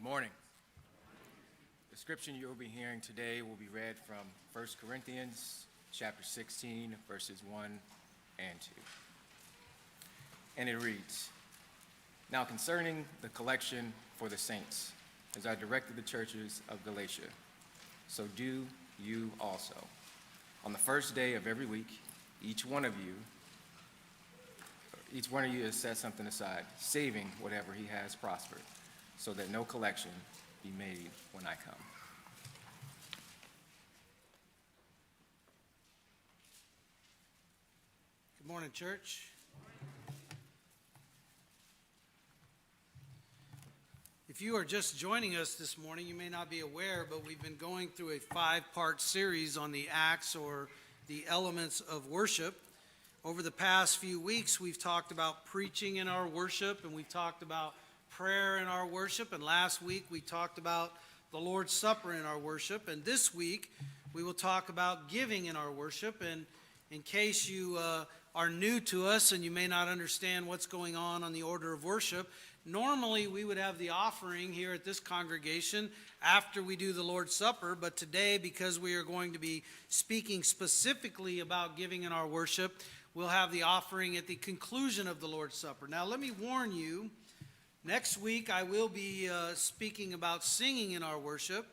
Good morning. The scripture you'll be hearing today will be read from 1 Corinthians chapter 16, verses 1 and 2. And it reads, "Now concerning the collection for the saints, as I directed the churches of Galatia, so do you also. On the first day of every week, each one of you has set something aside, saving whatever he has prospered, so that no collection be made when I come." Good morning, church. If you are just joining us this morning, you may not be aware, but we've been going through a 5-part series on the acts or the elements of worship. Over the past few weeks, we've talked about preaching in our worship, and we've talked about prayer in our worship, and last week we talked about the Lord's Supper in our worship, and this week we will talk about giving in our worship. And in case you are new to us and you may not understand what's going on the order of worship, normally we would have the offering here at this congregation after we do the Lord's Supper, but today, because we are going to be speaking specifically about giving in our worship, we'll have the offering at the conclusion of the Lord's Supper. Now let me warn you, next week I will be speaking about singing in our worship.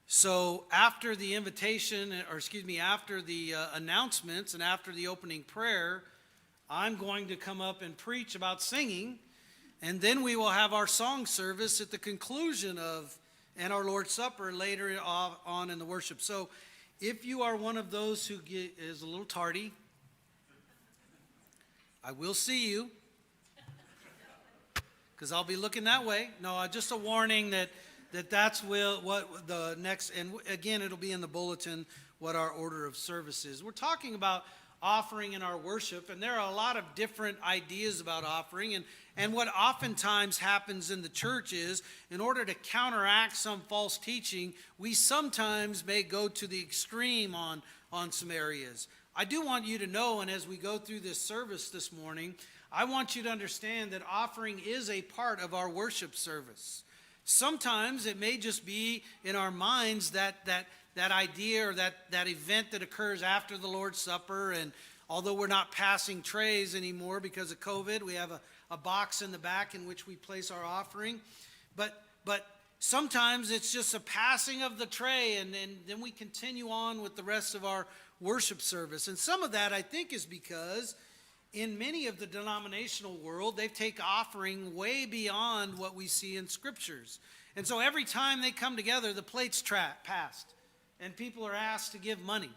So after the after the announcements and after the opening prayer, I'm going to come up and preach about singing, and then we will have our song service at the conclusion and our Lord's Supper later on in the worship. So if you are one of those who is a little tardy, I will see you, because I'll be looking that way. No, just a warning that's what the next, and again, it'll be in the bulletin what our order of service is. We're talking about offering in our worship, and there are a lot of different ideas about offering, and what oftentimes happens in the church is, in order to counteract some false teaching, we sometimes may go to the extreme on some areas. I do want you to know, and as we go through this service this morning, I want you to understand that offering is a part of our worship service. Sometimes it may just be in our minds that idea or that event that occurs after the Lord's Supper, and although we're not passing trays anymore because of COVID, we have a box in the back in which we place our offering. But sometimes it's just a passing of the tray, and then we continue on with the rest of our worship service. And some of that, I think, is because in many of the denominational world, they take offering way beyond what we see in scriptures. And so every time they come together, the plate's passed, and people are asked to give money.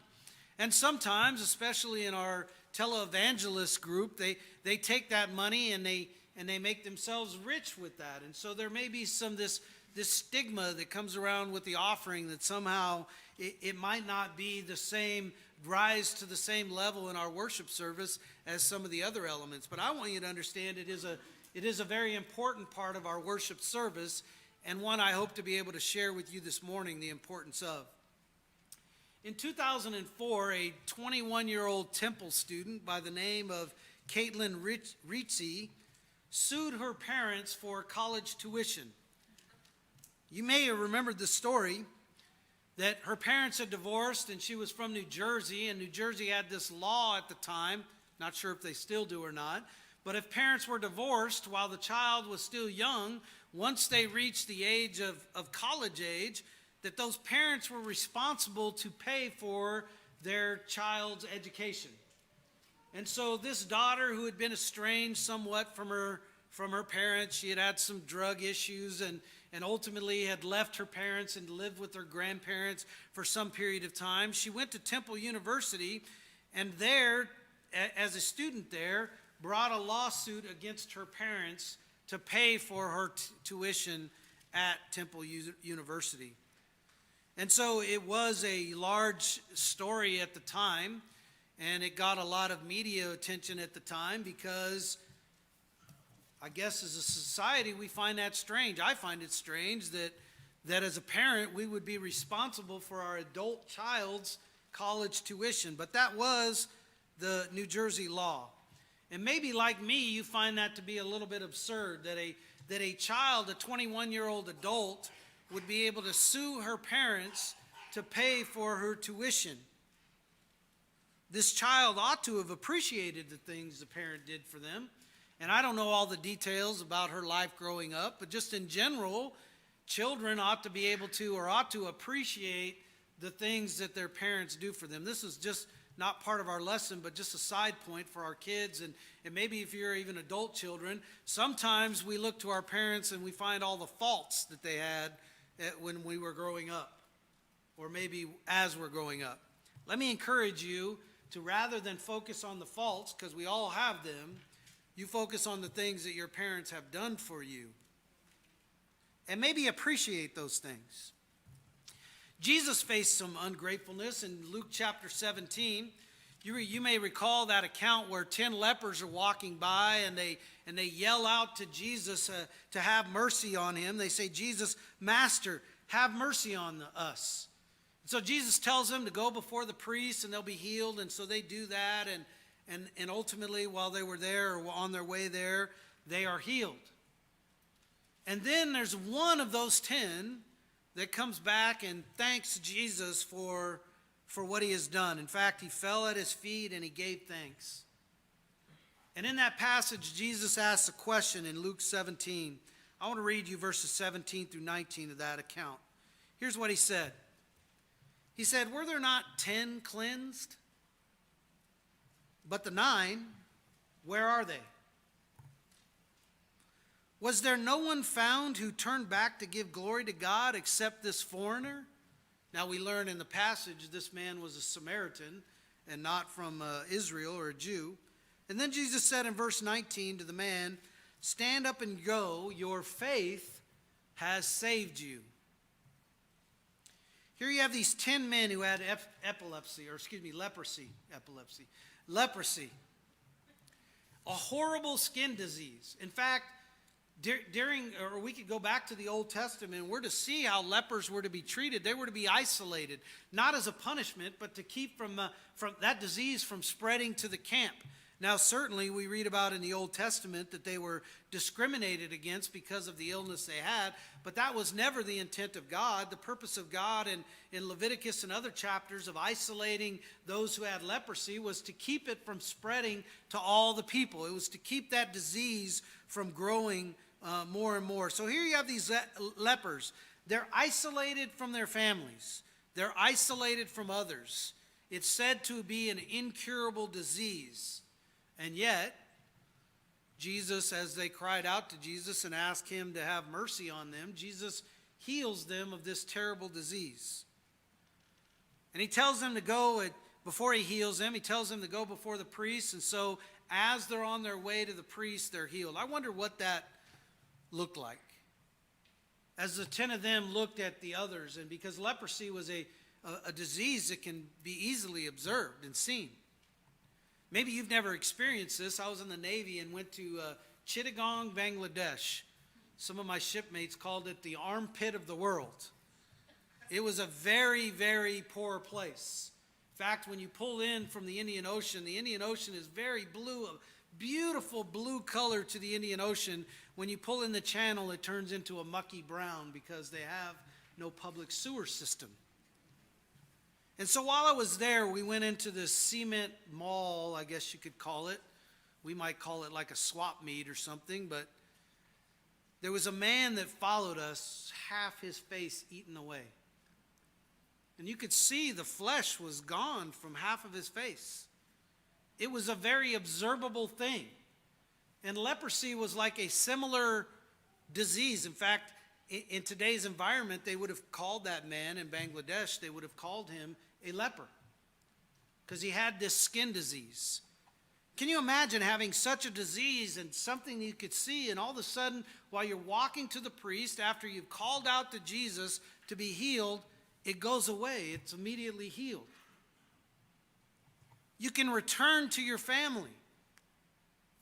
And sometimes, especially in our televangelist group, they take that money and they make themselves rich with that. And so there may be this stigma that comes around with the offering, that somehow it might not be rise to the same level in our worship service as some of the other elements. But I want you to understand it is a very important part of our worship service, and one I hope to be able to share with you this morning the importance of. In 2004, a 21-year-old Temple student by the name of Caitlin Ritchie sued her parents for college tuition. You may have remembered the story that her parents had divorced, and she was from New Jersey, and New Jersey had this law at the time, not sure if they still do or not, but if parents were divorced while the child was still young, once they reached the age of college age, that those parents were responsible to pay for their child's education. And so this daughter, who had been estranged somewhat from her parents, she had some drug issues, and ultimately had left her parents and lived with her grandparents for some period of time. She went to Temple University, and there, as a student there, brought a lawsuit against her parents to pay for her tuition at Temple University. And so it was a large story at the time, and it got a lot of media attention at the time because I guess as a society we find that strange. I find it strange that as a parent we would be responsible for our adult child's college tuition. But that was the New Jersey law. And maybe like me, you find that to be a little bit absurd, that a child, a 21-year-old adult, would be able to sue her parents to pay for her tuition. This child ought to have appreciated the things the parent did for them. And I don't know all the details about her life growing up, but just in general, children ought to be able to or ought to appreciate the things that their parents do for them. This is just not part of our lesson, but just a side point for our kids. And maybe if you're even adult children, sometimes we look to our parents and we find all the faults that they had when we were growing up, or maybe as we're growing up. Let me encourage you to, rather than focus on the faults, because we all have them, you focus on the things that your parents have done for you. And maybe appreciate those things. Jesus faced some ungratefulness in Luke chapter 17. You may recall that account where 10 lepers are walking by and they yell out to Jesus to have mercy on him. They say, "Jesus, Master, have mercy on us." So Jesus tells them to go before the priest and they'll be healed. And so they do that. And ultimately, while they were there or on their way there, they are healed. And then there's one of those 10 that comes back and thanks Jesus for what he has done. In fact, he fell at his feet and he gave thanks. And in that passage, Jesus asks a question in Luke 17. I want to read you verses 17 through 19 of that account. Here's what he said. He said, "Were there not 10 cleansed? But the 9, where are they? Was there no one found who turned back to give glory to God except this foreigner?" Now we learn in the passage this man was a Samaritan and not from Israel or a Jew. And then Jesus said in verse 19 to the man, "Stand up and go, your faith has saved you." Here you have these 10 men who had leprosy. A horrible skin disease. In fact, we could go back to the Old Testament, and we're to see how lepers were to be treated. They were to be isolated, not as a punishment, but to keep from that disease from spreading to the camp. Now, certainly, we read about in the Old Testament that they were discriminated against because of the illness they had, but that was never the intent of God. The purpose of God in Leviticus and other chapters of isolating those who had leprosy was to keep it from spreading to all the people. It was to keep that disease from growing more and more. So here you have these lepers. They're isolated from their families. They're isolated from others. It's said to be an incurable disease. And yet, Jesus, as they cried out to Jesus and asked him to have mercy on them, Jesus heals them of this terrible disease. And he tells them to go, before he heals them, he tells them to go before the priest. And so as they're on their way to the priest, they're healed. I wonder what that looked like. As the 10 of them looked at the others, and because leprosy was a disease that can be easily observed and seen. Maybe you've never experienced this. I was in the Navy and went to Chittagong, Bangladesh. Some of my shipmates called it the armpit of the world. It was a very, very poor place. In fact, when you pull in from the Indian Ocean is very blue, a beautiful blue color to the Indian Ocean. When you pull in the channel, it turns into a mucky brown because they have no public sewer system. And so while I was there, we went into this cement mall, I guess you could call it. We might call it like a swap meet or something, but there was a man that followed us, half his face eaten away. And you could see the flesh was gone from half of his face. It was a very observable thing. And leprosy was like a similar disease. In fact, in today's environment, they would have called that man in Bangladesh, they would have called him a leper because he had this skin disease. Can you imagine having such a disease and something you could see, and all of a sudden, while you're walking to the priest, after you've called out to Jesus to be healed, it goes away. It's immediately healed. You can return to your family.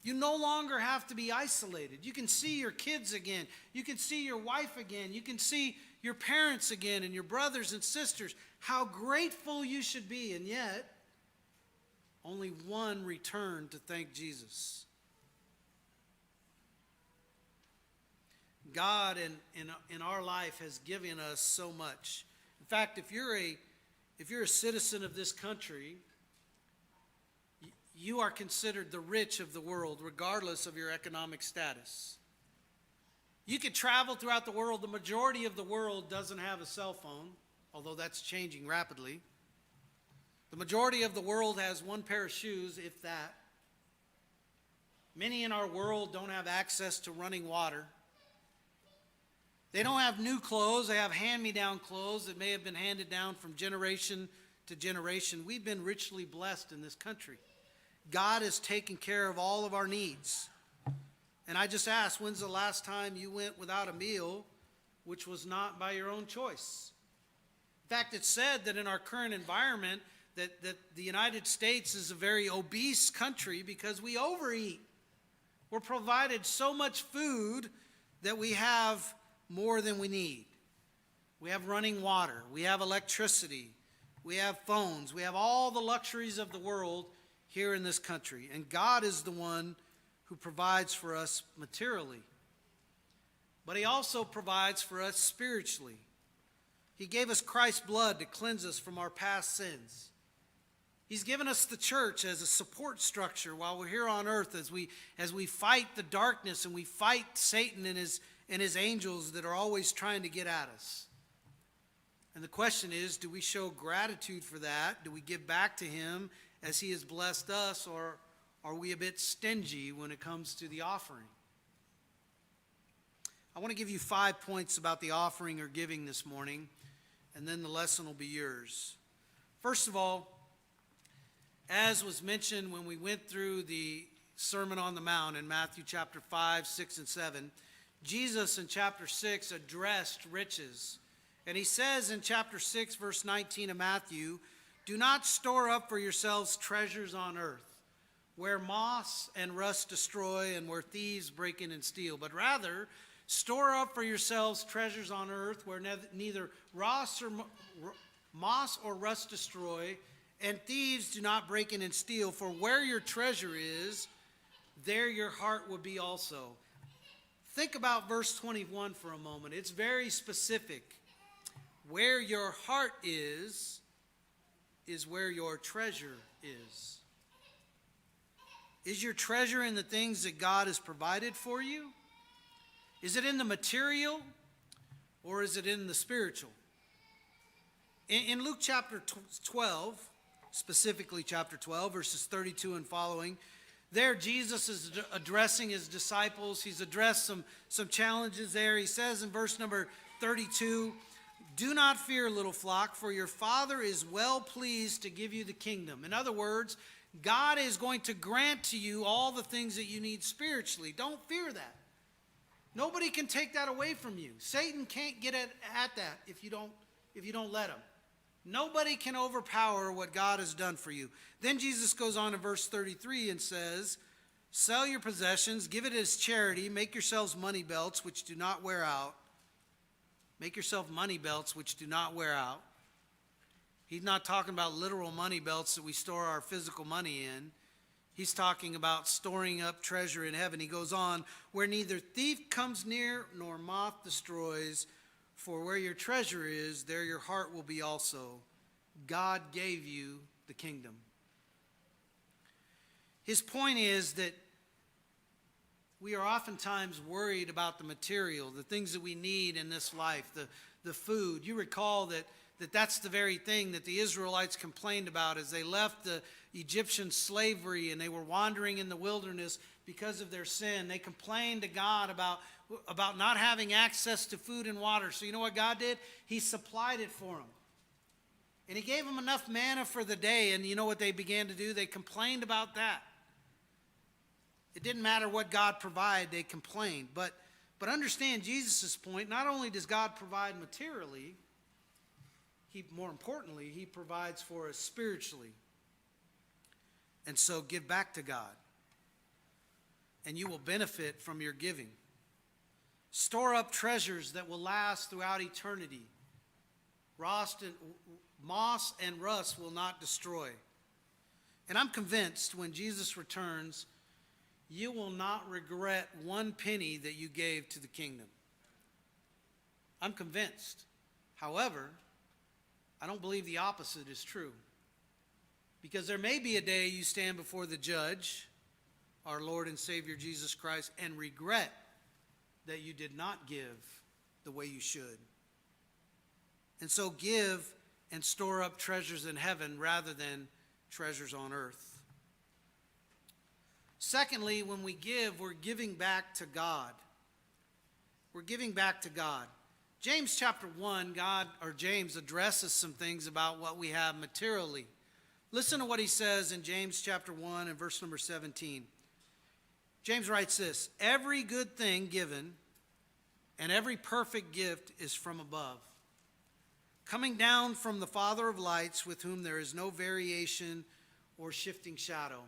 You no longer have to be isolated. You can see your kids again. You can see your wife again. You can see your parents again and your brothers and sisters. How grateful you should be. And yet, only one returned to thank Jesus. God in our life has given us so much. In fact, if you're a citizen of this country, you are considered the rich of the world, regardless of your economic status. You could travel throughout the world. The majority of the world doesn't have a cell phone, although that's changing rapidly. The majority of the world has one pair of shoes, if that. Many in our world don't have access to running water. They don't have new clothes. They have hand-me-down clothes that may have been handed down from generation to generation. We've been richly blessed in this country. God has taken care of all of our needs. And I just asked, when's the last time you went without a meal, which was not by your own choice? In fact, it's said that in our current environment, that the United States is a very obese country because we overeat. We're provided so much food that we have more than we need. We have running water. We have electricity. We have phones. We have all the luxuries of the world here in this country. And God is the one who provides for us materially. But he also provides for us spiritually. He gave us Christ's blood to cleanse us from our past sins. He's given us the church as a support structure while we're here on earth as we fight the darkness and we fight Satan and his angels that are always trying to get at us. And the question is, do we show gratitude for that? Do we give back to him as he has blessed us, or are we a bit stingy when it comes to the offering? I want to give you 5 points about the offering or giving this morning, and then the lesson will be yours. First of all, as was mentioned when we went through the Sermon on the Mount in Matthew chapter 5, 6, and 7, Jesus in chapter 6 addressed riches. And he says in chapter 6, verse 19 of Matthew, "Do not store up for yourselves treasures on earth, where moss and rust destroy and where thieves break in and steal. But rather, store up for yourselves treasures on earth, where neither moss or rust destroy, and thieves do not break in and steal. For where your treasure is, there your heart will be also." Think about verse 21 for a moment. It's very specific. Where your heart is where your treasure is. Is your treasure in the things that God has provided for you? Is it in the material, or is it in the spiritual? In Luke chapter 12, specifically chapter 12, verses 32 and following, there Jesus is addressing his disciples. He's addressed some challenges there. He says in verse number 32, "Do not fear, little flock, for your Father is well pleased to give you the kingdom." In other words, God is going to grant to you all the things that you need spiritually. Don't fear that. Nobody can take that away from you. Satan can't get at that if you don't let him. Nobody can overpower what God has done for you. Then Jesus goes on in verse 33 and says, "Sell your possessions, give it as charity, make yourselves money belts which do not wear out." Make yourself money belts which do not wear out. He's not talking about literal money belts that we store our physical money in. He's talking about storing up treasure in heaven. He goes on, "Where neither thief comes near nor moth destroys, for where your treasure is, there your heart will be also." God gave you the kingdom. His point is that we are oftentimes worried about the material, the things that we need in this life, the food. You recall that's the very thing that the Israelites complained about as they left the Egyptian slavery and they were wandering in the wilderness because of their sin. They complained to God about not having access to food and water. So you know what God did? He supplied it for them. And he gave them enough manna for the day. And you know what they began to do? They complained about that. It didn't matter what God provided, they complained. But understand Jesus' point, not only does God provide materially, more importantly, he provides for us spiritually. And so give back to God, and you will benefit from your giving. Store up treasures that will last throughout eternity. Moss and rust will not destroy. And I'm convinced when Jesus returns, you will not regret one penny that you gave to the kingdom. I'm convinced. However, I don't believe the opposite is true. Because there may be a day you stand before the judge, our Lord and Savior Jesus Christ, and regret that you did not give the way you should. And so give and store up treasures in heaven rather than treasures on earth. Secondly, when we give, we're giving back to God. We're giving back to God. James chapter 1, James addresses some things about what we have materially. Listen to what he says in James chapter 1 and verse number 17. James writes this, "Every good thing given and every perfect gift is from above, coming down from the Father of lights, with whom there is no variation or shifting shadow."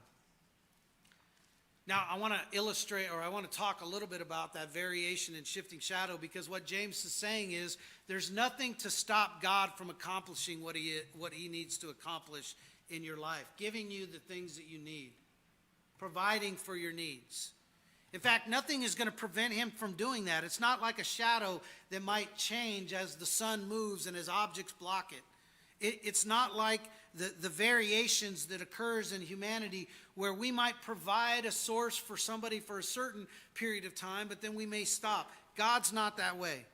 Now, I want to talk a little bit about that variation and shifting shadow, because what James is saying is there's nothing to stop God from accomplishing what he needs to accomplish in your life, giving you the things that you need, providing for your needs. In fact, nothing is going to prevent him from doing that. It's not like a shadow that might change as the sun moves and as objects block it. It's not like the variations that occurs in humanity, where we might provide a source for somebody for a certain period of time, but then we may stop. God's not that way.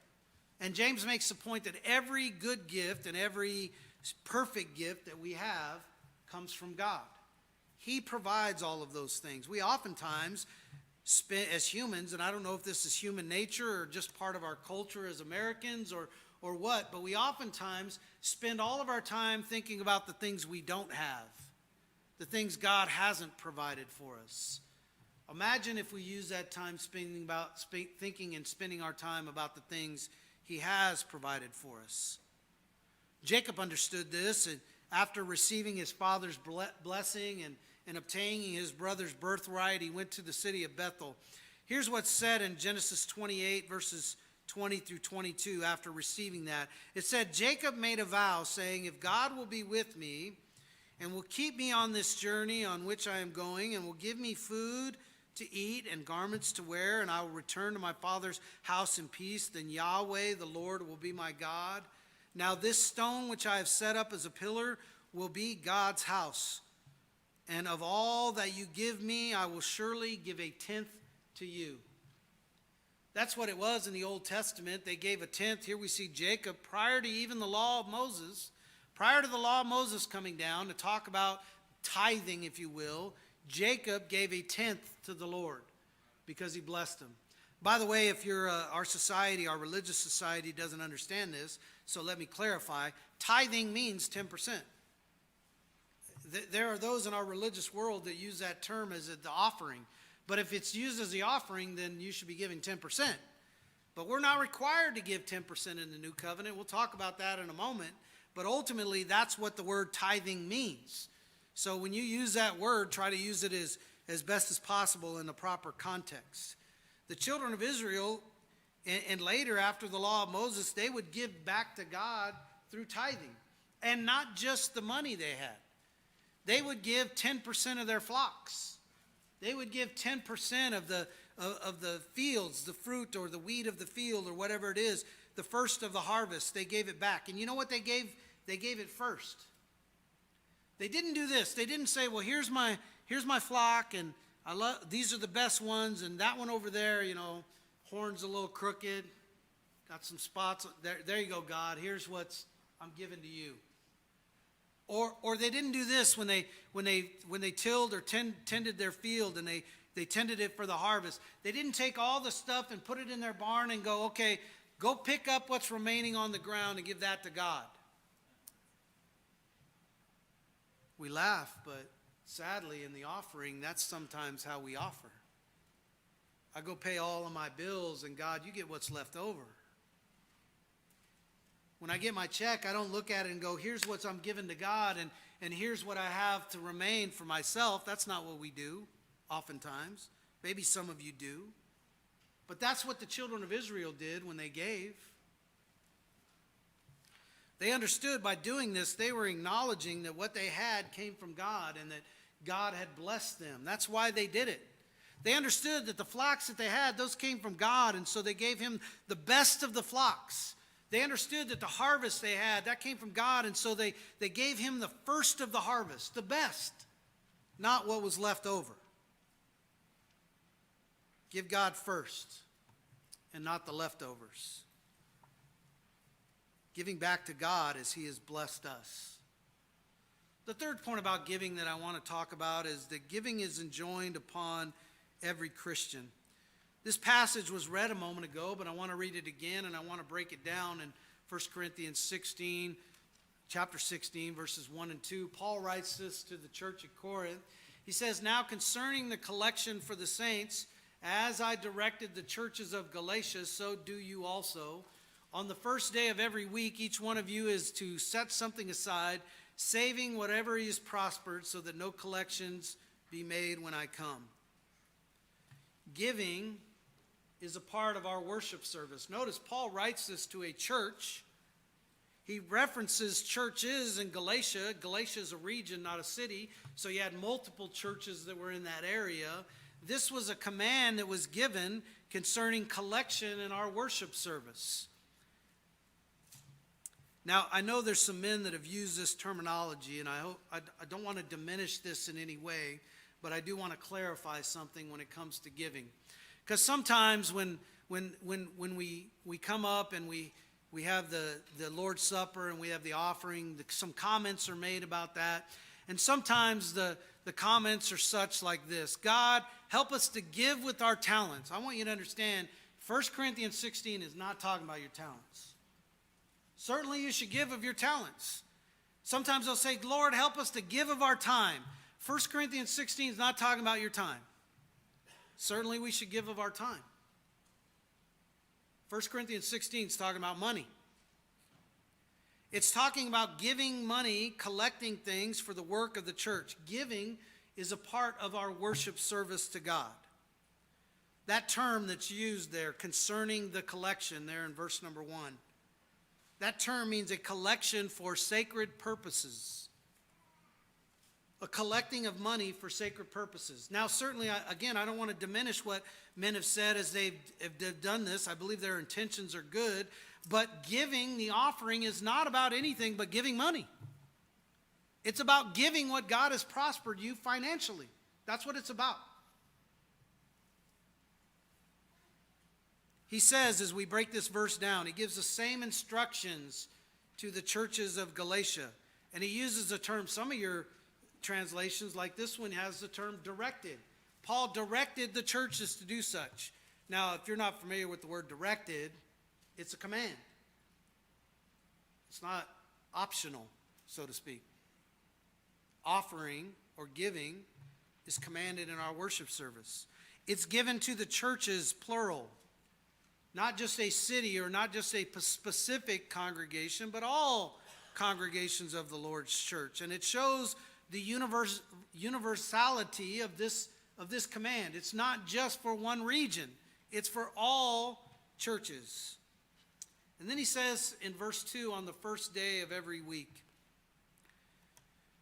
And James makes the point that every good gift and every perfect gift that we have comes from God. He provides all of those things. We oftentimes spend, as humans, and I don't know if this is human nature or just part of our culture as Americans or what, but we oftentimes spend all of our time thinking about the things we don't have, the things God hasn't provided for us. Imagine if we use that time thinking and spending our time about the things he has provided for us. Jacob understood this, and after receiving his father's blessing and obtaining his brother's birthright, he went to the city of Bethel. Here's what's said in Genesis 28, verses 20 through 22, after receiving that. It said, "Jacob made a vow, saying, 'If God will be with me and will keep me on this journey on which I am going, and will give me food to eat and garments to wear, and I will return to my father's house in peace, then Yahweh, the Lord, will be my God. Now this stone which I have set up as a pillar will be God's house. And of all that you give me, I will surely give a tenth to you.'" That's what it was in the Old Testament. They gave a tenth. Here we see Jacob, prior to even the law of Moses, prior to the law of Moses coming down to talk about tithing, if you will, Jacob gave a tenth to the Lord because he blessed him. By the way, if our society, our religious society, doesn't understand this, so let me clarify, tithing means 10%. There are those in our religious world that use that term as the offering. But if it's used as the offering, then you should be giving 10%. But we're not required to give 10% in the new covenant. We'll talk about that in a moment. But ultimately, that's what the word tithing means. So when you use that word, try to use it as best as possible in the proper context. The children of Israel, and later after the law of Moses, they would give back to God through tithing. And not just the money they had. They would give 10% of their flocks. They would give 10% of the fields, the fruit or the wheat of the field or whatever it is, the first of the harvest. They gave it back. And you know what they gave? They gave it first. They didn't do this. They didn't say, "Well, here's my flock, and these are the best ones, and that one over there, horn's a little crooked, got some spots. There you go, God. Here's what's I'm giving to you." Or they didn't do this when they tilled or tended their field and they tended it for the harvest. They didn't take all the stuff and put it in their barn and go, "Okay, go pick up what's remaining on the ground and give that to God." We laugh, but sadly in the offering, that's sometimes how we offer. I go pay all of my bills, and God, you get what's left over. When I get my check, I don't look at it and go, "Here's what I'm giving to God, and here's what I have to remain for myself." That's not what we do, oftentimes. Maybe some of you do. But that's what the children of Israel did when they gave. They understood by doing this, they were acknowledging that what they had came from God and that God had blessed them. That's why they did it. They understood that the flocks that they had, those came from God, and so they gave him the best of the flocks. They understood that the harvest they had, that came from God, and so they gave him the first of the harvest, the best, not what was left over. Give God first and not the leftovers. Giving back to God as he has blessed us. The third point about giving that I want to talk about is that giving is enjoined upon every Christian. This passage was read a moment ago, but I want to read it again, and I want to break it down in 1 Corinthians 16, chapter 16, verses 1 and 2. Paul writes this to the church at Corinth. He says, "Now concerning the collection for the saints, as I directed the churches of Galatia, so do you also. On the first day of every week, each one of you is to set something aside, saving whatever he has prospered, so that no collections be made when I come." Giving is a part of our worship service. Notice Paul writes this to a church. He references churches in Galatia. Galatia is a region, not a city, so you had multiple churches that were in that area. This was a command that was given concerning collection in our worship service. Now, I know there's some men that have used this terminology, and I don't want to diminish this in any way, but I do want to clarify something when it comes to giving. Because sometimes when we come up and we have the Lord's Supper and we have the offering, some comments are made about that. And sometimes the comments are such like this: God, help us to give with our talents. I want you to understand, 1 Corinthians 16 is not talking about your talents. Certainly you should give of your talents. Sometimes they'll say, Lord, help us to give of our time. 1 Corinthians 16 is not talking about your time. Certainly we should give of our time. 1 Corinthians 16 is talking about money. It's talking about giving money, collecting things for the work of the church. Giving is a part of our worship service to God. That term that's used there, concerning the collection, there in verse number 1, that term means a collection for sacred purposes. A collecting of money for sacred purposes. Now, certainly, again, I don't want to diminish what men have said as they've done this. I believe their intentions are good. But giving, the offering, is not about anything but giving money. It's about giving what God has prospered you financially. That's what it's about. He says, as we break this verse down, he gives the same instructions to the churches of Galatia. And he uses the term, some of your translations, like this one, has the term directed. Paul directed the churches to do such. Now, if you're not familiar with the word directed, it's a command. It's not optional, so to speak. Offering or giving is commanded in our worship service. It's given to the churches, plural. Not just a city or not just a specific congregation, but all congregations of the Lord's church. And it shows the universality of this command. It's not just for one region. It's for all churches. And then he says in verse 2, on the first day of every week.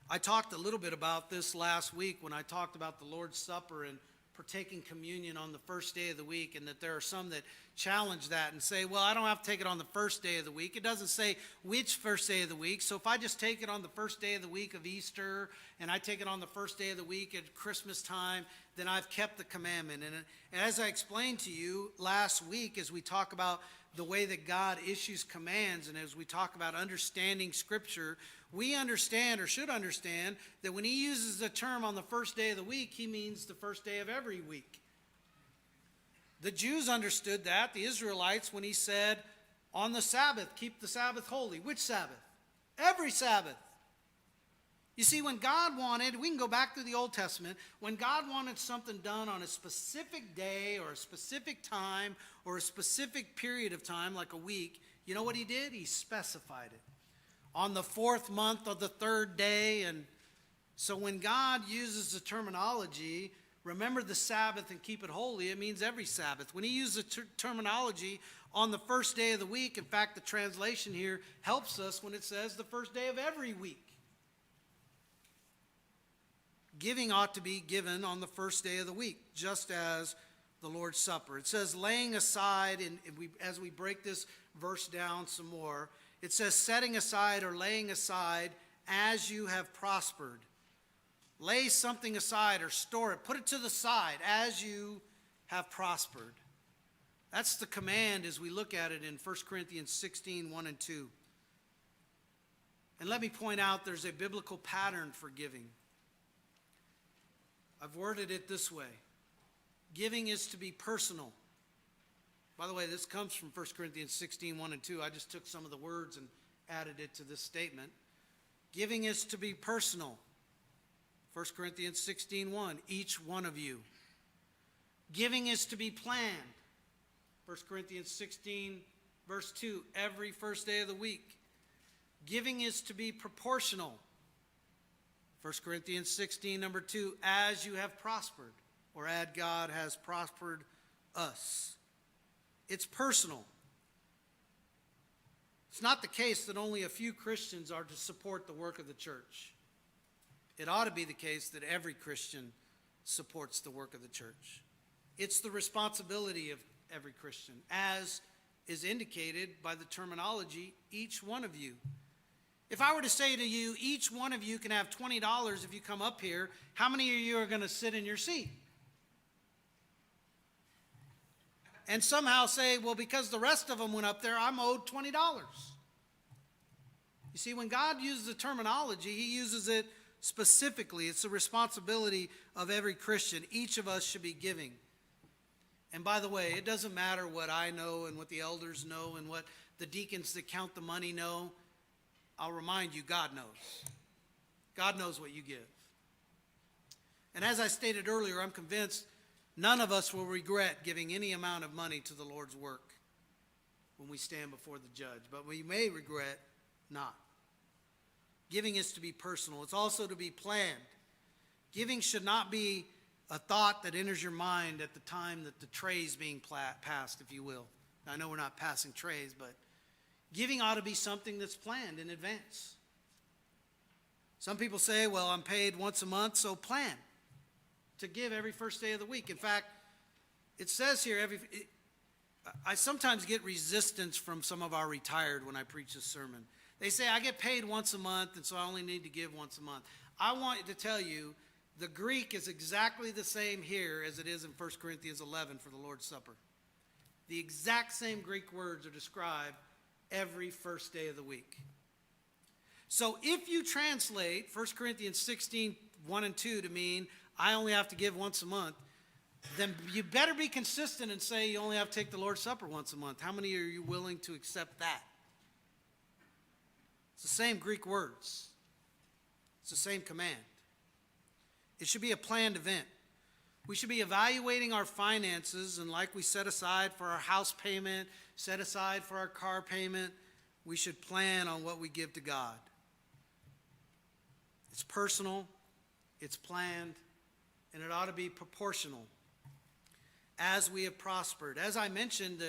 I talked a little bit about this last week when I talked about the Lord's Supper and partaking communion on the first day of the week, and that there are some that challenge that and say, well, I don't have to take it on the first day of the week. It doesn't say which first day of the week. So if I just take it on the first day of the week of Easter, and I take it on the first day of the week at Christmas time, then I've kept the commandment. And as I explained to you last week, as we talk about the way that God issues commands, and as we talk about understanding Scripture, we understand, or should understand, that when he uses the term on the first day of the week, he means the first day of every week. The Jews understood that, the Israelites, when he said, on the Sabbath, keep the Sabbath holy. Which Sabbath? Every Sabbath. You see, when God wanted, we can go back to the Old Testament, when God wanted something done on a specific day or a specific time or a specific period of time, like a week, you know what he did? He specified it. On the fourth month of the third day. And so when God uses the terminology, remember the Sabbath and keep it holy, it means every Sabbath. When he uses the terminology on the first day of the week, in fact, the translation here helps us when it says the first day of every week. Giving ought to be given on the first day of the week, just as the Lord's Supper. It says laying aside, and as we break this verse down some more. It says, setting aside or laying aside as you have prospered. Lay something aside or store it. Put it to the side as you have prospered. That's the command as we look at it in 1 Corinthians 16, 1 and 2. And let me point out there's a biblical pattern for giving. I've worded it this way. Giving is to be personal. By the way, this comes from 1 Corinthians 16, 1 and 2. I just took some of the words and added it to this statement. Giving is to be personal. 1 Corinthians 16, 1, each one of you. Giving is to be planned. 1 Corinthians 16, verse 2, every first day of the week. Giving is to be proportional. 1 Corinthians 16, number 2, as you have prospered, or as God has prospered us. It's personal. It's not the case that only a few Christians are to support the work of the church. It ought to be the case that every Christian supports the work of the church. It's the responsibility of every Christian, as is indicated by the terminology, each one of you. If I were to say to you, each one of you can have $20 if you come up here, how many of you are going to sit in your seat? And somehow say, well, because the rest of them went up there, I'm owed $20. You see, when God uses the terminology, he uses it specifically. It's the responsibility of every Christian. Each of us should be giving. And by the way, it doesn't matter what I know and what the elders know and what the deacons that count the money know. I'll remind you, God knows. God knows what you give. And as I stated earlier, I'm convinced none of us will regret giving any amount of money to the Lord's work when we stand before the judge. But we may regret not. Giving is to be personal. It's also to be planned. Giving should not be a thought that enters your mind at the time that the tray is being passed, if you will. Now, I know we're not passing trays, but giving ought to be something that's planned in advance. Some people say, well, I'm paid once a month, so plan to give every first day of the week. In fact, it says here, I sometimes get resistance from some of our retired when I preach this sermon. They say, I get paid once a month, and so I only need to give once a month. I want to tell you, the Greek is exactly the same here as it is in 1 Corinthians 11 for the Lord's Supper. The exact same Greek words are described every first day of the week. So if you translate 1 Corinthians 16, 1 and 2 to mean, I only have to give once a month, then you better be consistent and say you only have to take the Lord's Supper once a month. How many are you willing to accept that? It's the same Greek words. It's the same command. It should be a planned event. We should be evaluating our finances, and like we set aside for our house payment, set aside for our car payment, we should plan on what we give to God. It's personal, it's planned, and it ought to be proportional as we have prospered. As I mentioned,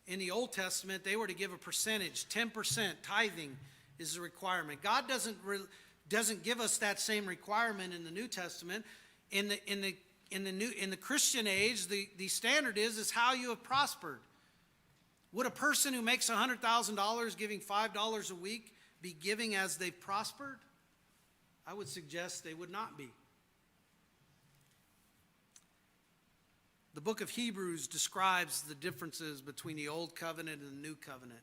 in the Old Testament, they were to give a percentage, 10%. Tithing is a requirement. God doesn't give us that same requirement in the New Testament. In the Christian age, the standard is how you have prospered. Would a person who makes $100,000 giving $5 a week be giving as they've prospered? I would suggest they would not be. The book of Hebrews describes the differences between the Old Covenant and the New Covenant.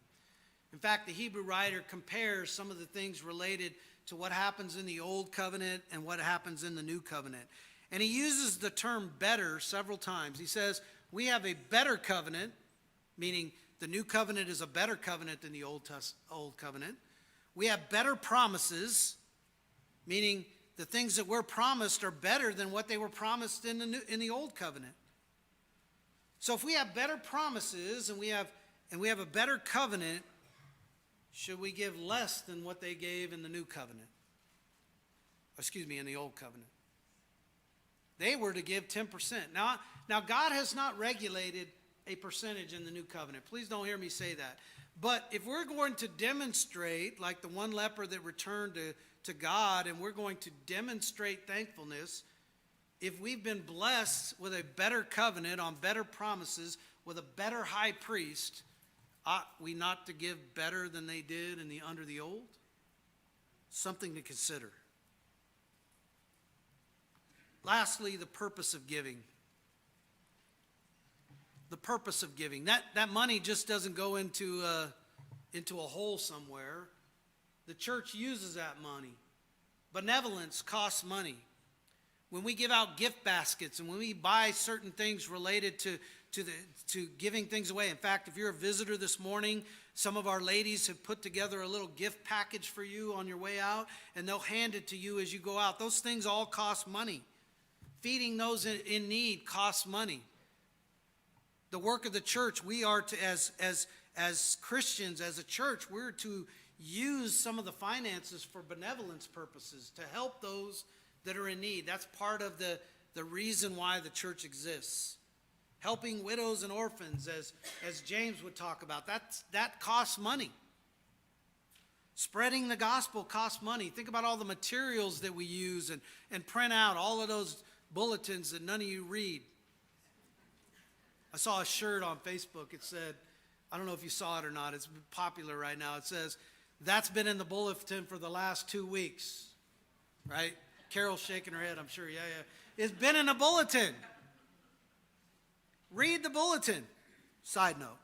In fact, the Hebrew writer compares some of the things related to what happens in the Old Covenant and what happens in the New Covenant. And he uses the term better several times. He says, we have a better covenant, meaning the New Covenant is a better covenant than the Old Covenant. We have better promises, meaning the things that were promised are better than what they were promised in the Old Covenant. So if we have better promises and we have a better covenant, should we give less than what they gave in the New Covenant? In the Old Covenant. They were to give 10%. Now God has not regulated a percentage in the New Covenant. Please don't hear me say that. But if we're going to demonstrate, like the one leper that returned to God, and we're going to demonstrate thankfulness, if we've been blessed with a better covenant on better promises, with a better high priest, ought we not to give better than they did under the old? Something to consider. Lastly, the purpose of giving. The purpose of giving. That money just doesn't go into a hole somewhere. The church uses that money. Benevolence costs money. When we give out gift baskets and when we buy certain things related to giving things away. In fact, if you're a visitor this morning, some of our ladies have put together a little gift package for you on your way out, and they'll hand it to you as you go out. Those things all cost money. Feeding those in need costs money. The work of the church, we are to, as Christians, as a church, we're to use some of the finances for benevolence purposes, to help those that are in need. That's part of the reason why the church exists. Helping widows and orphans, as James would talk about, that costs money. Spreading the gospel costs money. Think about all the materials that we use and print out, all of those bulletins that none of you read. I saw a shirt on Facebook. It said, I don't know if you saw it or not, it's popular right now. It says, "That's been in the bulletin for the last 2 weeks." Right? Carol's shaking her head, I'm sure. Yeah. It's been in the bulletin. Read the bulletin. Side note.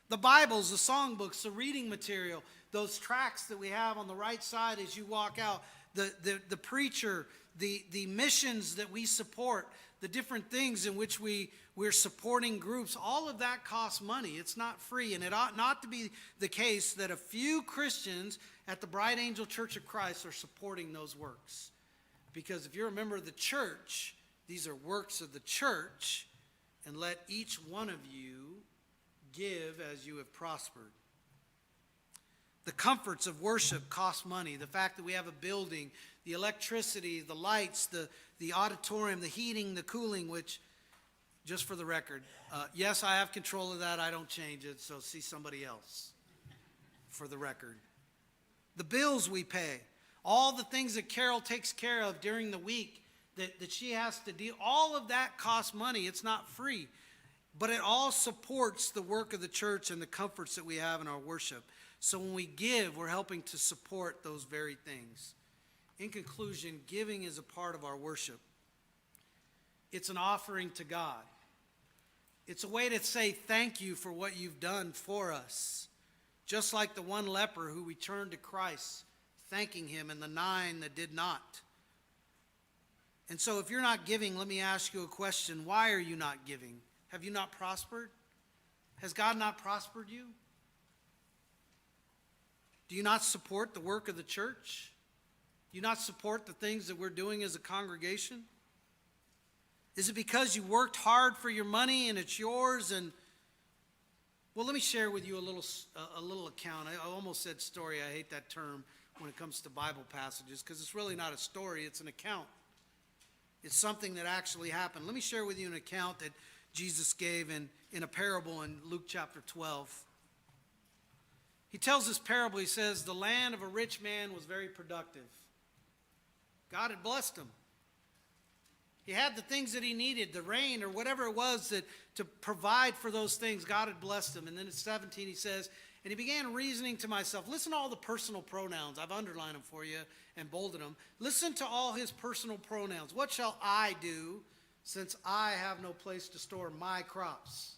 The Bibles, the songbooks, the reading material, those tracts that we have on the right side as you walk out, the preacher, the missions that we support, the different things in which we're supporting groups, all of that costs money. It's not free, and it ought not to be the case that a few Christians at the Bright Angel Church of Christ are supporting those works. Because if you're a member of the church, these are works of the church, and let each one of you give as you have prospered. The comforts of worship cost money. The fact that we have a building, the electricity, the lights, the auditorium, the heating, the cooling, which, just for the record, yes, I have control of that. I don't change it, so see somebody else, for the record. The bills we pay, all the things that Carol takes care of during the week that she has to deal, all of that costs money. It's not free, but it all supports the work of the church and the comforts that we have in our worship. So when we give, we're helping to support those very things. In conclusion, giving is a part of our worship. It's an offering to God. It's a way to say thank you for what you've done for us. Just like the one leper who returned to Christ, thanking him, and the 9 that did not. And so if you're not giving, let me ask you a question. Why are you not giving? Have you not prospered? Has God not prospered you? Do you not support the work of the church? Do you not support the things that we're doing as a congregation? Is it because you worked hard for your money and it's yours? Well, let me share with you a little account. I almost said story. I hate that term when it comes to Bible passages because it's really not a story. It's an account. It's something that actually happened. Let me share with you an account that Jesus gave in a parable in Luke chapter 12. He tells this parable. He says, the land of a rich man was very productive. God had blessed him. He had the things that he needed, the rain or whatever it was to provide for those things. God had blessed him. And then at 17 he says, and he began reasoning to myself. Listen to all the personal pronouns. I've underlined them for you and bolded them. Listen to all his personal pronouns. What shall I do since I have no place to store my crops?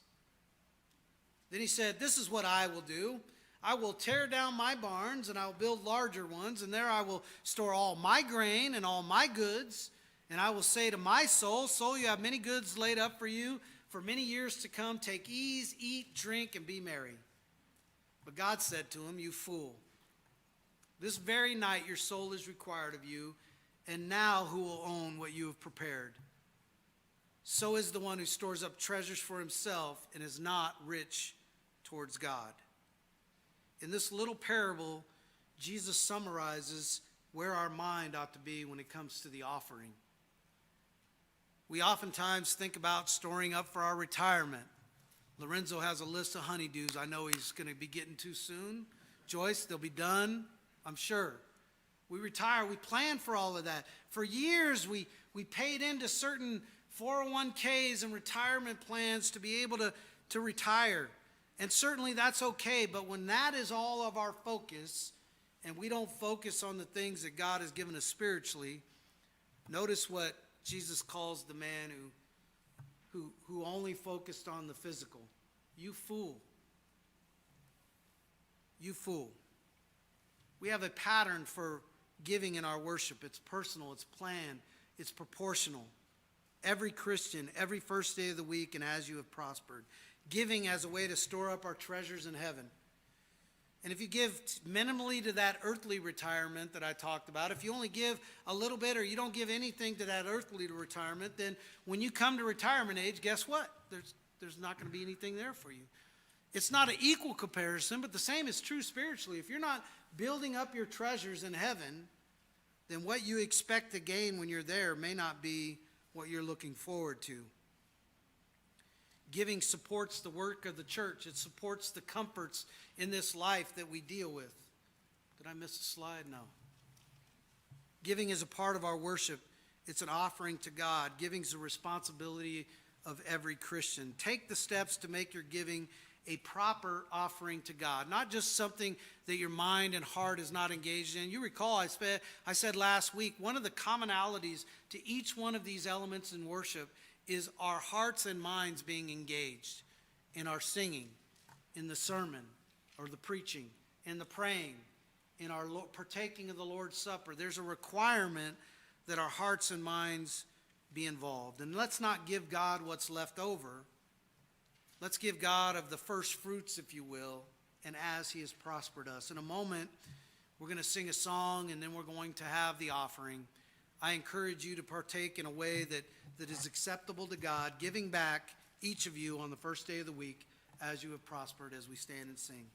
Then he said, this is what I will do. I will tear down my barns and I will build larger ones. And there I will store all my grain and all my goods. And I will say to my soul, soul, you have many goods laid up for you for many years to come. Take ease, eat, drink, and be merry. But God said to him, you fool, this very night your soul is required of you, and now who will own what you have prepared? So is the one who stores up treasures for himself and is not rich towards God. In this little parable, Jesus summarizes where our mind ought to be when it comes to the offering. We oftentimes think about storing up for our retirement. Lorenzo has a list of honeydews I know he's going to be getting to soon. Joyce, they'll be done, I'm sure. We retire, we plan for all of that. For years, we paid into certain 401ks and retirement plans to be able to retire. And certainly that's okay, but when that is all of our focus, and we don't focus on the things that God has given us spiritually, notice what Jesus calls the man who only focused on the physical. You fool. You fool. We have a pattern for giving in our worship. It's personal, it's planned, it's proportional. Every Christian, every first day of the week, and as you have prospered. Giving as a way to store up our treasures in heaven. And if you give minimally to that earthly retirement that I talked about, if you only give a little bit or you don't give anything to that earthly retirement, then when you come to retirement age, guess what? There's not going to be anything there for you. It's not an equal comparison, but the same is true spiritually. If you're not building up your treasures in heaven, then what you expect to gain when you're there may not be what you're looking forward to. Giving supports the work of the church. It supports the comforts in this life that we deal with. Did I miss a slide? No. Giving is a part of our worship. It's an offering to God. Giving is a responsibility of every Christian. Take the steps to make your giving a proper offering to God, not just something that your mind and heart is not engaged in. You recall I said last week, one of the commonalities to each one of these elements in worship is our hearts and minds being engaged in our singing, in the sermon or the preaching, in the praying, in our partaking of the Lord's Supper. There's a requirement that our hearts and minds be involved. And let's not give God what's left over. Let's give God of the first fruits, if you will, and as he has prospered us. In a moment, we're going to sing a song, and then we're going to have the offering. I encourage you to partake in a way that is acceptable to God, giving back each of you on the first day of the week as you have prospered as we stand and sing.